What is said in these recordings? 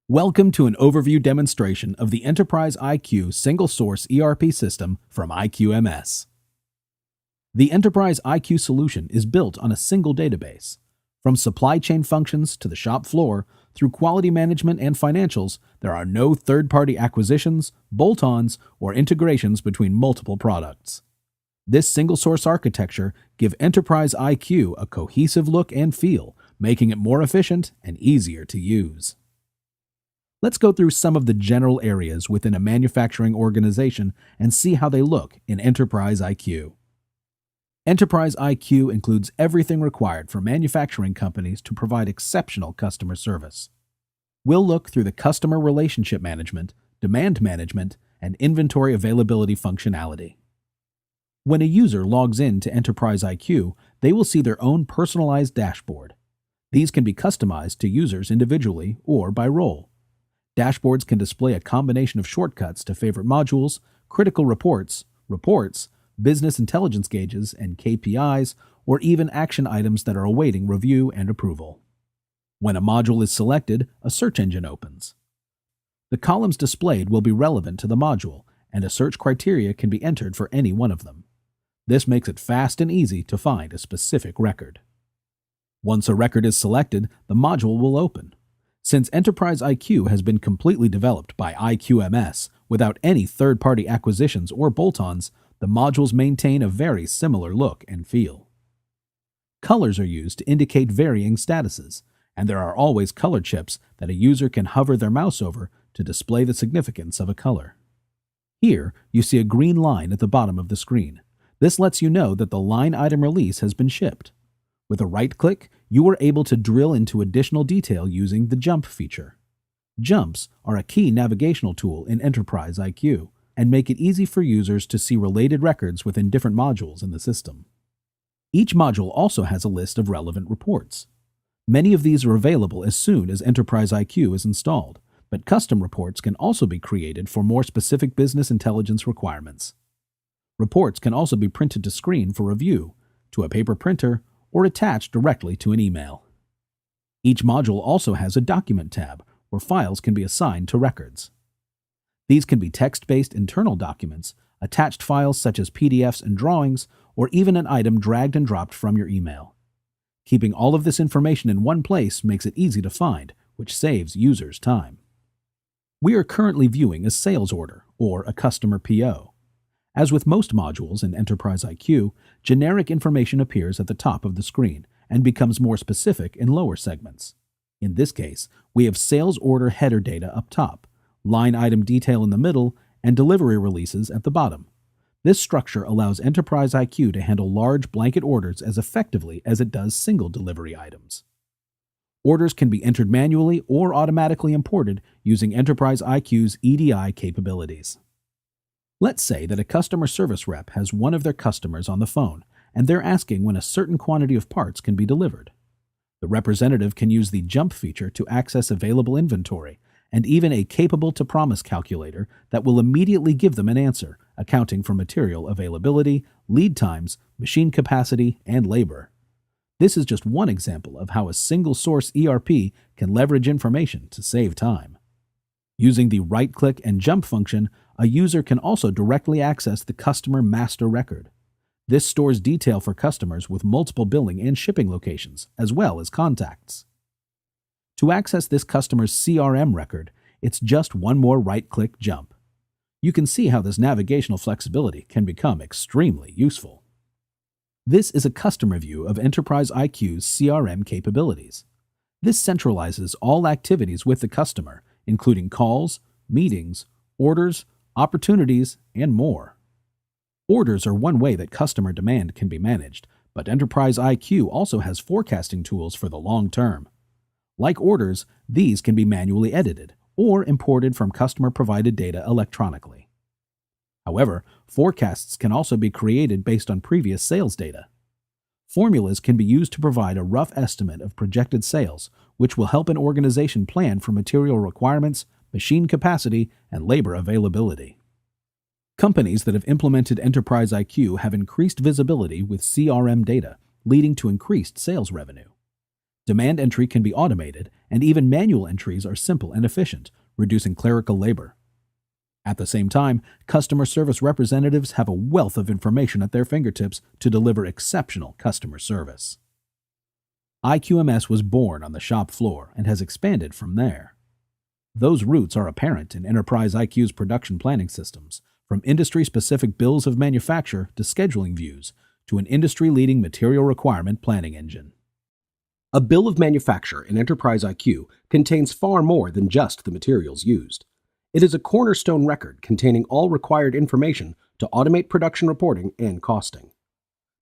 Welcome to an overview demonstration of the Enterprise IQ single-source ERP system from IQMS. The Enterprise IQ solution is built on a single database. From supply chain functions to the shop floor, through quality management and financials, there are no third-party acquisitions, bolt-ons, or integrations between multiple products. This single-source architecture gives Enterprise IQ a cohesive look and feel, making it more efficient and easier to use. Let's go through some of the general areas within a manufacturing organization and see how they look in Enterprise IQ. Enterprise IQ includes everything required for manufacturing companies to provide exceptional customer service. We'll look through the customer relationship management, demand management, and inventory availability functionality. When a user logs in to Enterprise IQ, they will see their own personalized dashboard. These can be customized to users individually or by role. Dashboards can display a combination of shortcuts to favorite modules, critical reports, business intelligence gauges and KPIs, or even action items that are awaiting review and approval. When a module is selected, a search engine opens. The columns displayed will be relevant to the module, and a search criteria can be entered for any one of them. This makes it fast and easy to find a specific record. Once a record is selected, the module will open. Since Enterprise IQ has been completely developed by IQMS without any third-party acquisitions or bolt-ons, the modules maintain a very similar look and feel. Colors are used to indicate varying statuses, and there are always color chips that a user can hover their mouse over to display the significance of a color. Here, you see a green line at the bottom of the screen. This lets you know that the line item release has been shipped. With a right-click, you are able to drill into additional detail using the Jump feature. Jumps are a key navigational tool in Enterprise IQ and make it easy for users to see related records within different modules in the system. Each module also has a list of relevant reports. Many of these are available as soon as Enterprise IQ is installed, but custom reports can also be created for more specific business intelligence requirements. Reports can also be printed to screen for review, to a paper printer, or attached directly to an email. Each module also has a Document tab, where files can be assigned to records. These can be text-based internal documents, attached files such as PDFs and drawings, or even an item dragged and dropped from your email. Keeping all of this information in one place makes it easy to find, which saves users time. We are currently viewing a sales order, or a customer PO. As with most modules in Enterprise IQ, generic information appears at the top of the screen and becomes more specific in lower segments. In this case, we have sales order header data up top, line item detail in the middle, and delivery releases at the bottom. This structure allows Enterprise IQ to handle large blanket orders as effectively as it does single delivery items. Orders can be entered manually or automatically imported using Enterprise IQ's EDI capabilities. Let's say that a customer service rep has one of their customers on the phone, and they're asking when a certain quantity of parts can be delivered. The representative can use the Jump feature to access available inventory, and even a capable-to-promise calculator that will immediately give them an answer, accounting for material availability, lead times, machine capacity, and labor. This is just one example of how a single-source ERP can leverage information to save time. Using the right-click and Jump function, a user can also directly access the customer master record. This stores detail for customers with multiple billing and shipping locations, as well as contacts. To access this customer's CRM record, it's just one more right-click Jump. You can see how this navigational flexibility can become extremely useful. This is a customer view of Enterprise IQ's CRM capabilities. This centralizes all activities with the customer, including calls, meetings, orders, opportunities, and more. Orders are one way that customer demand can be managed, but Enterprise IQ also has forecasting tools for the long term. Like orders, these can be manually edited or imported from customer-provided data electronically. However, forecasts can also be created based on previous sales data. Formulas can be used to provide a rough estimate of projected sales, which will help an organization plan for material requirements, machine capacity, and labor availability. Companies that have implemented Enterprise IQ have increased visibility with CRM data, leading to increased sales revenue. Demand entry can be automated, and even manual entries are simple and efficient, reducing clerical labor. At the same time, customer service representatives have a wealth of information at their fingertips to deliver exceptional customer service. IQMS was born on the shop floor and has expanded from there. Those roots are apparent in Enterprise IQ's production planning systems, from industry-specific bills of manufacture to scheduling views, to an industry-leading material requirement planning engine. A bill of manufacture in Enterprise IQ contains far more than just the materials used. It is a cornerstone record containing all required information to automate production reporting and costing.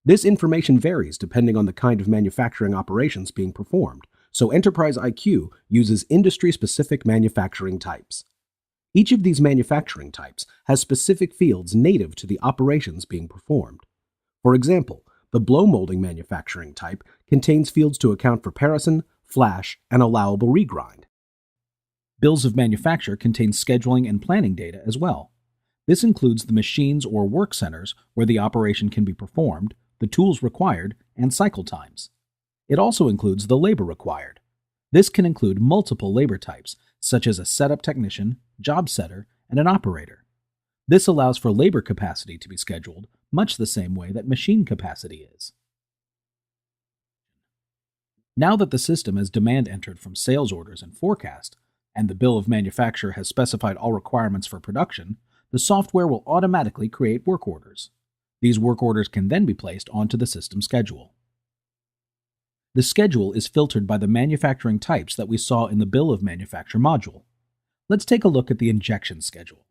This information varies depending on the kind of manufacturing operations being performed, so Enterprise IQ uses industry-specific manufacturing types. Each of these manufacturing types has specific fields native to the operations being performed. For example, the blow molding manufacturing type contains fields to account for parison, flash, and allowable regrind. Bills of manufacture contain scheduling and planning data as well. This includes the machines or work centers where the operation can be performed, the tools required, and cycle times. It also includes the labor required. This can include multiple labor types, such as a setup technician, job setter, and an operator. This allows for labor capacity to be scheduled much the same way that machine capacity is. Now that the system has demand entered from sales orders and forecast, and the bill of manufacture has specified all requirements for production, the software will automatically create work orders. These work orders can then be placed onto the system schedule. The schedule is filtered by the manufacturing types that we saw in the bill of manufacture module. Let's take a look at the injection schedule.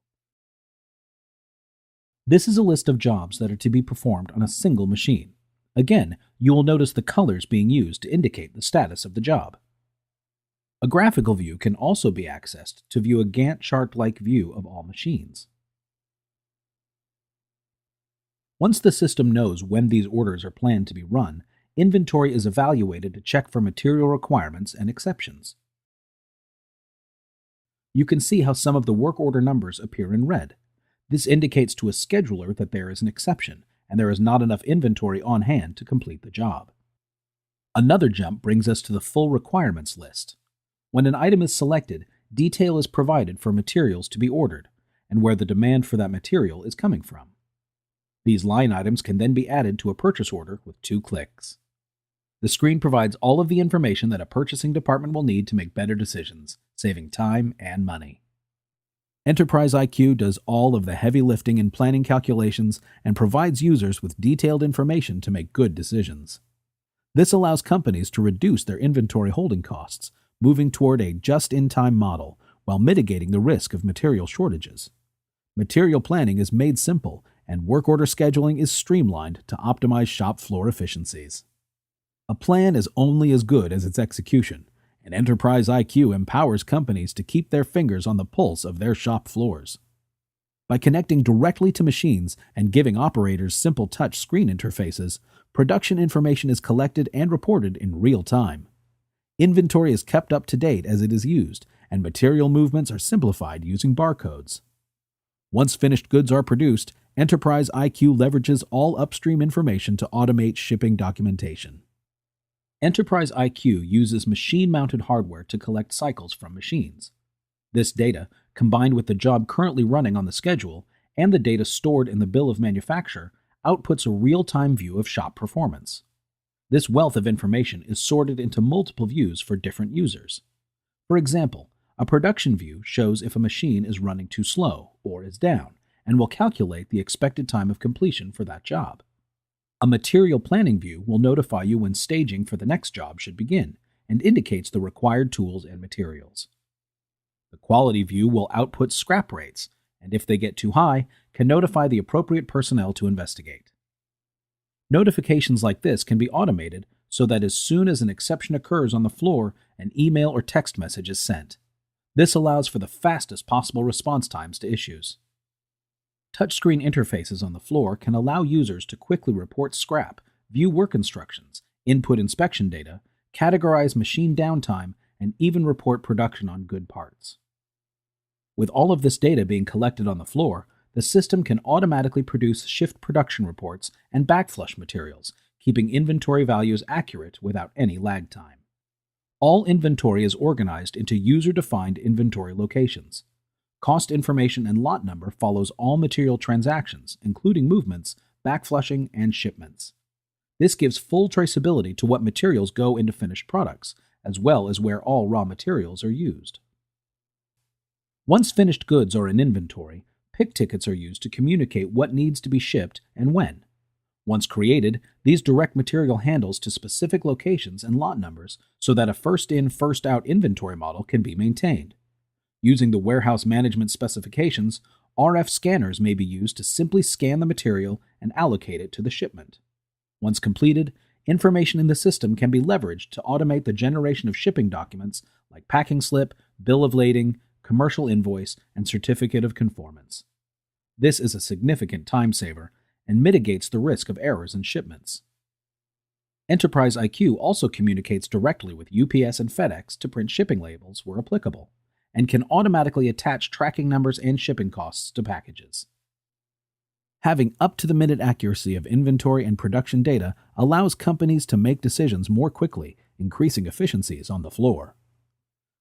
This is a list of jobs that are to be performed on a single machine. Again, you will notice the colors being used to indicate the status of the job. A graphical view can also be accessed to view a Gantt chart-like view of all machines. Once the system knows when these orders are planned to be run, inventory is evaluated to check for material requirements and exceptions. You can see how some of the work order numbers appear in red. This indicates to a scheduler that there is an exception, and there is not enough inventory on hand to complete the job. Another jump brings us to the full requirements list. When an item is selected, detail is provided for materials to be ordered, and where the demand for that material is coming from. These line items can then be added to a purchase order with 2 clicks. The screen provides all of the information that a purchasing department will need to make better decisions, saving time and money. Enterprise IQ does all of the heavy lifting and planning calculations and provides users with detailed information to make good decisions. This allows companies to reduce their inventory holding costs, moving toward a just-in-time model while mitigating the risk of material shortages. Material planning is made simple, and work order scheduling is streamlined to optimize shop floor efficiencies. A plan is only as good as its execution, and Enterprise IQ empowers companies to keep their fingers on the pulse of their shop floors. By connecting directly to machines and giving operators simple touch screen interfaces, production information is collected and reported in real time. Inventory is kept up to date as it is used, and material movements are simplified using barcodes. Once finished goods are produced, Enterprise IQ leverages all upstream information to automate shipping documentation. Enterprise IQ uses machine-mounted hardware to collect cycles from machines. This data, combined with the job currently running on the schedule and the data stored in the bill of manufacture, outputs a real-time view of shop performance. This wealth of information is sorted into multiple views for different users. For example, a production view shows if a machine is running too slow or is down, and will calculate the expected time of completion for that job. A material planning view will notify you when staging for the next job should begin, and indicates the required tools and materials. The quality view will output scrap rates, and if they get too high, can notify the appropriate personnel to investigate. Notifications like this can be automated so that as soon as an exception occurs on the floor, an email or text message is sent. This allows for the fastest possible response times to issues. Touchscreen interfaces on the floor can allow users to quickly report scrap, view work instructions, input inspection data, categorize machine downtime, and even report production on good parts. With all of this data being collected on the floor, the system can automatically produce shift production reports and backflush materials, keeping inventory values accurate without any lag time. All inventory is organized into user-defined inventory locations. Cost information and lot number follows all material transactions, including movements, backflushing, and shipments. This gives full traceability to what materials go into finished products, as well as where all raw materials are used. Once finished goods are in inventory, pick tickets are used to communicate what needs to be shipped and when. Once created, these direct material handles to specific locations and lot numbers so that a first-in, first-out inventory model can be maintained. Using the warehouse management specifications, RF scanners may be used to simply scan the material and allocate it to the shipment. Once completed, information in the system can be leveraged to automate the generation of shipping documents like packing slip, bill of lading, commercial invoice, and certificate of conformance. This is a significant time saver and mitigates the risk of errors in shipments. Enterprise IQ also communicates directly with UPS and FedEx to print shipping labels where applicable, and can automatically attach tracking numbers and shipping costs to packages. Having up-to-the-minute accuracy of inventory and production data allows companies to make decisions more quickly, increasing efficiencies on the floor.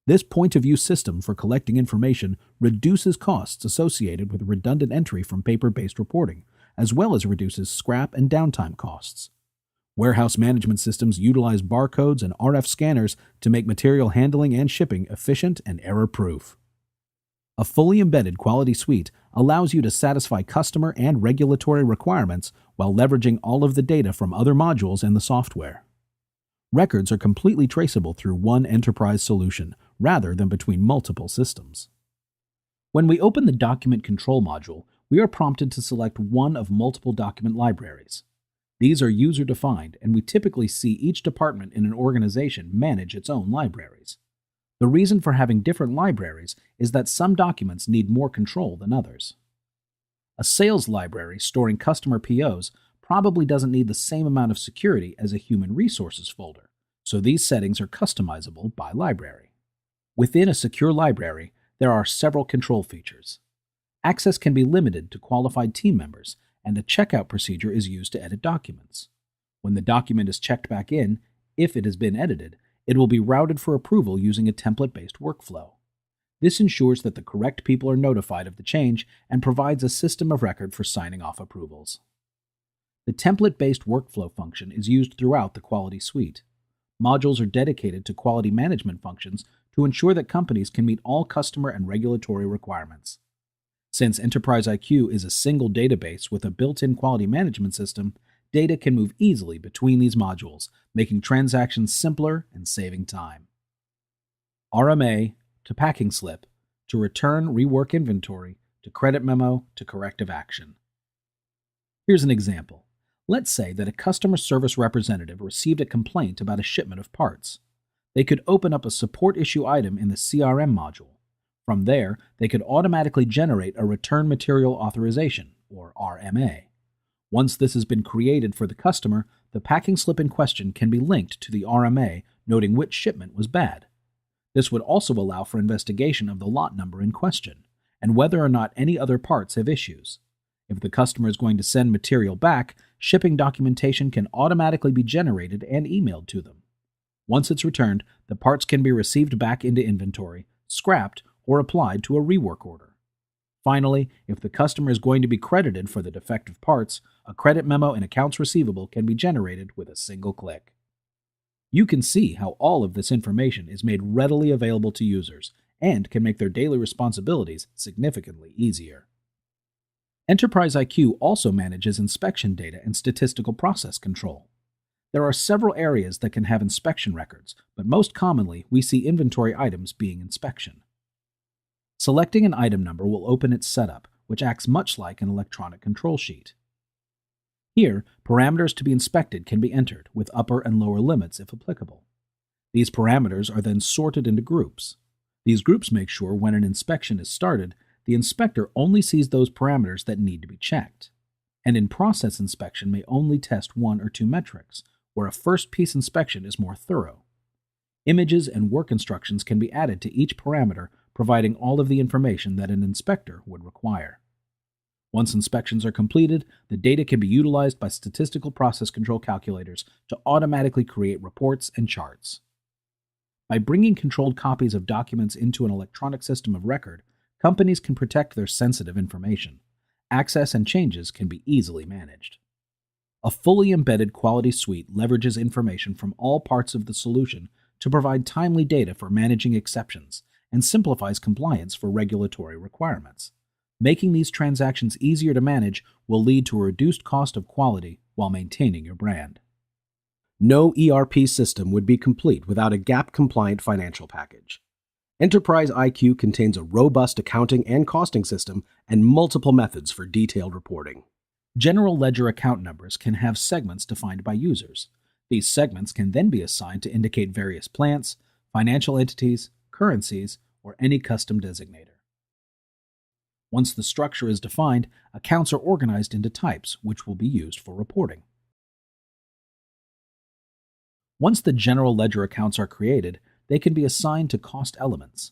This point-of-view system for collecting information reduces costs associated with redundant entry from paper-based reporting, as well as reduces scrap and downtime costs. Warehouse management systems utilize barcodes and RF scanners to make material handling and shipping efficient and error-proof. A fully embedded quality suite allows you to satisfy customer and regulatory requirements while leveraging all of the data from other modules in the software. Records are completely traceable through one enterprise solution, rather than between multiple systems. When we open the Document Control module, we are prompted to select one of multiple document libraries. These are user-defined, and we typically see each department in an organization manage its own libraries. The reason for having different libraries is that some documents need more control than others. A sales library storing customer POs probably doesn't need the same amount of security as a human resources folder, so these settings are customizable by library. Within a secure library, there are several control features. Access can be limited to qualified team members, and a checkout procedure is used to edit documents. When the document is checked back in, if it has been edited, it will be routed for approval using a template-based workflow. This ensures that the correct people are notified of the change and provides a system of record for signing off approvals. The template-based workflow function is used throughout the quality suite. Modules are dedicated to quality management functions to ensure that companies can meet all customer and regulatory requirements. Since Enterprise IQ is a single database with a built-in quality management system, data can move easily between these modules, making transactions simpler and saving time. RMA to packing slip, to return rework inventory, to credit memo, to corrective action. Here's an example. Let's say that a customer service representative received a complaint about a shipment of parts. They could open up a support issue item in the CRM module. From there, they could automatically generate a return material authorization, or RMA. Once this has been created for the customer, the packing slip in question can be linked to the RMA, noting which shipment was bad. This would also allow for investigation of the lot number in question, and whether or not any other parts have issues. If the customer is going to send material back, shipping documentation can automatically be generated and emailed to them. Once it's returned, the parts can be received back into inventory, scrapped, or applied to a rework order. Finally, if the customer is going to be credited for the defective parts, a credit memo and accounts receivable can be generated with a single click. You can see how all of this information is made readily available to users and can make their daily responsibilities significantly easier. Enterprise IQ also manages inspection data and statistical process control. There are several areas that can have inspection records, but most commonly we see inventory items being inspection. Selecting an item number will open its setup, which acts much like an electronic control sheet. Here, parameters to be inspected can be entered, with upper and lower limits if applicable. These parameters are then sorted into groups. These groups make sure when an inspection is started, the inspector only sees those parameters that need to be checked. An in-process inspection may only test one or two metrics, where a first-piece inspection is more thorough. Images and work instructions can be added to each parameter, providing all of the information that an inspector would require. Once inspections are completed, the data can be utilized by statistical process control calculators to automatically create reports and charts. By bringing controlled copies of documents into an electronic system of record, companies can protect their sensitive information. Access and changes can be easily managed. A fully embedded quality suite leverages information from all parts of the solution to provide timely data for managing exceptions and simplifies compliance for regulatory requirements. Making these transactions easier to manage will lead to a reduced cost of quality while maintaining your brand. No ERP system would be complete without a GAAP-compliant financial package. Enterprise IQ contains a robust accounting and costing system and multiple methods for detailed reporting. General ledger account numbers can have segments defined by users. These segments can then be assigned to indicate various plants, financial entities, currencies, or any custom designator. Once the structure is defined, accounts are organized into types, which will be used for reporting. Once the general ledger accounts are created, they can be assigned to cost elements.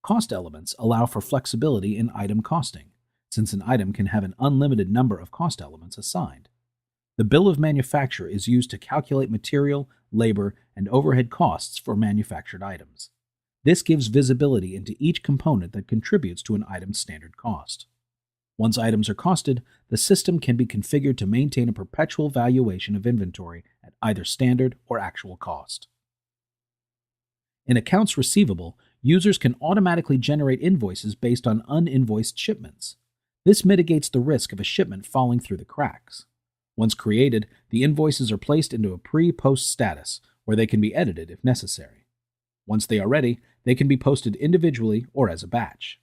Cost elements allow for flexibility in item costing, since an item can have an unlimited number of cost elements assigned. The bill of manufacture is used to calculate material, labor, and overhead costs for manufactured items. This gives visibility into each component that contributes to an item's standard cost. Once items are costed, the system can be configured to maintain a perpetual valuation of inventory at either standard or actual cost. In accounts receivable, users can automatically generate invoices based on uninvoiced shipments. This mitigates the risk of a shipment falling through the cracks. Once created, the invoices are placed into a pre-post status, where they can be edited if necessary. Once they are ready, they can be posted individually or as a batch.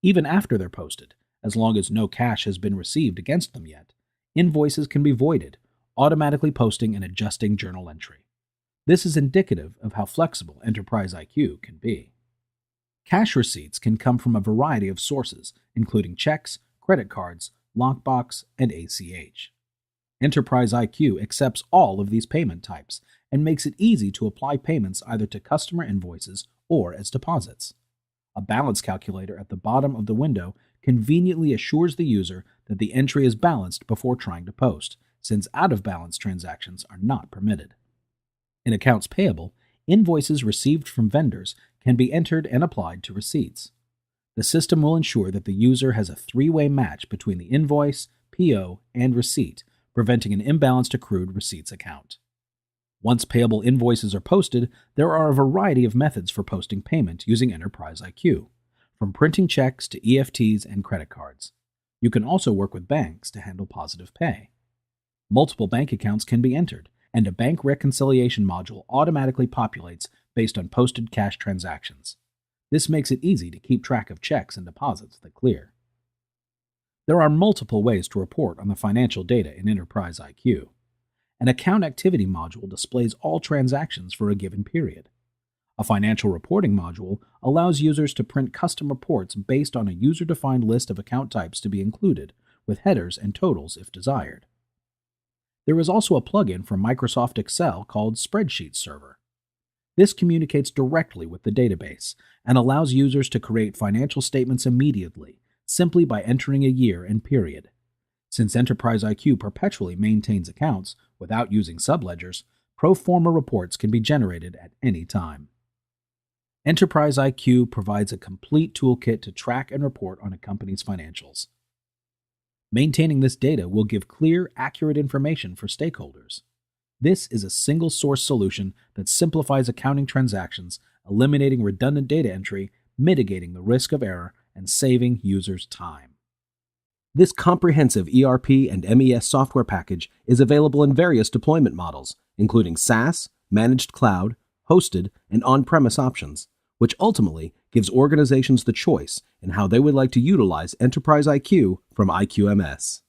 Even after they're posted, as long as no cash has been received against them yet, invoices can be voided, automatically posting an adjusting journal entry. This is indicative of how flexible Enterprise IQ can be. Cash receipts can come from a variety of sources, including checks, credit cards, lockbox, and ACH. Enterprise IQ accepts all of these payment types and makes it easy to apply payments either to customer invoices or as deposits. A balance calculator at the bottom of the window conveniently assures the user that the entry is balanced before trying to post, since out-of-balance transactions are not permitted. In accounts payable, invoices received from vendors can be entered and applied to receipts. The system will ensure that the user has a three-way match between the invoice, PO, and receipt, preventing an imbalanced accrued receipts account. Once payable invoices are posted, there are a variety of methods for posting payment using Enterprise IQ, from printing checks to EFTs and credit cards. You can also work with banks to handle positive pay. Multiple bank accounts can be entered, and a bank reconciliation module automatically populates based on posted cash transactions. This makes it easy to keep track of checks and deposits that clear. There are multiple ways to report on the financial data in Enterprise IQ. An account activity module displays all transactions for a given period. A financial reporting module allows users to print custom reports based on a user-defined list of account types to be included, with headers and totals if desired. There is also a plugin for Microsoft Excel called Spreadsheet Server. This communicates directly with the database and allows users to create financial statements immediately, simply by entering a year and period. Since Enterprise IQ perpetually maintains accounts without using subledgers, pro forma reports can be generated at any time. Enterprise IQ provides a complete toolkit to track and report on a company's financials. Maintaining this data will give clear, accurate information for stakeholders. This is a single-source solution that simplifies accounting transactions, eliminating redundant data entry, mitigating the risk of error, and saving users time. This comprehensive ERP and MES software package is available in various deployment models, including SaaS, managed cloud, hosted, and on-premise options, which ultimately gives organizations the choice in how they would like to utilize Enterprise IQ from IQMS.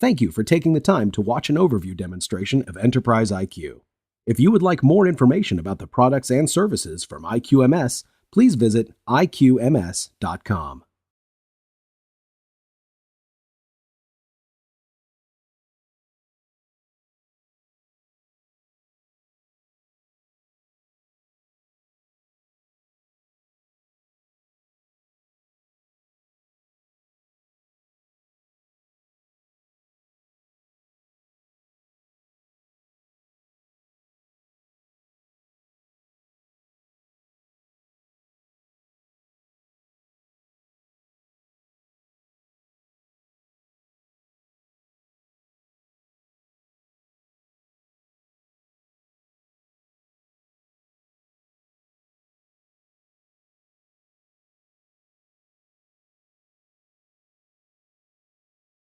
Thank you for taking the time to watch an overview demonstration of Enterprise IQ. If you would like more information about the products and services from IQMS, please visit IQMS.com.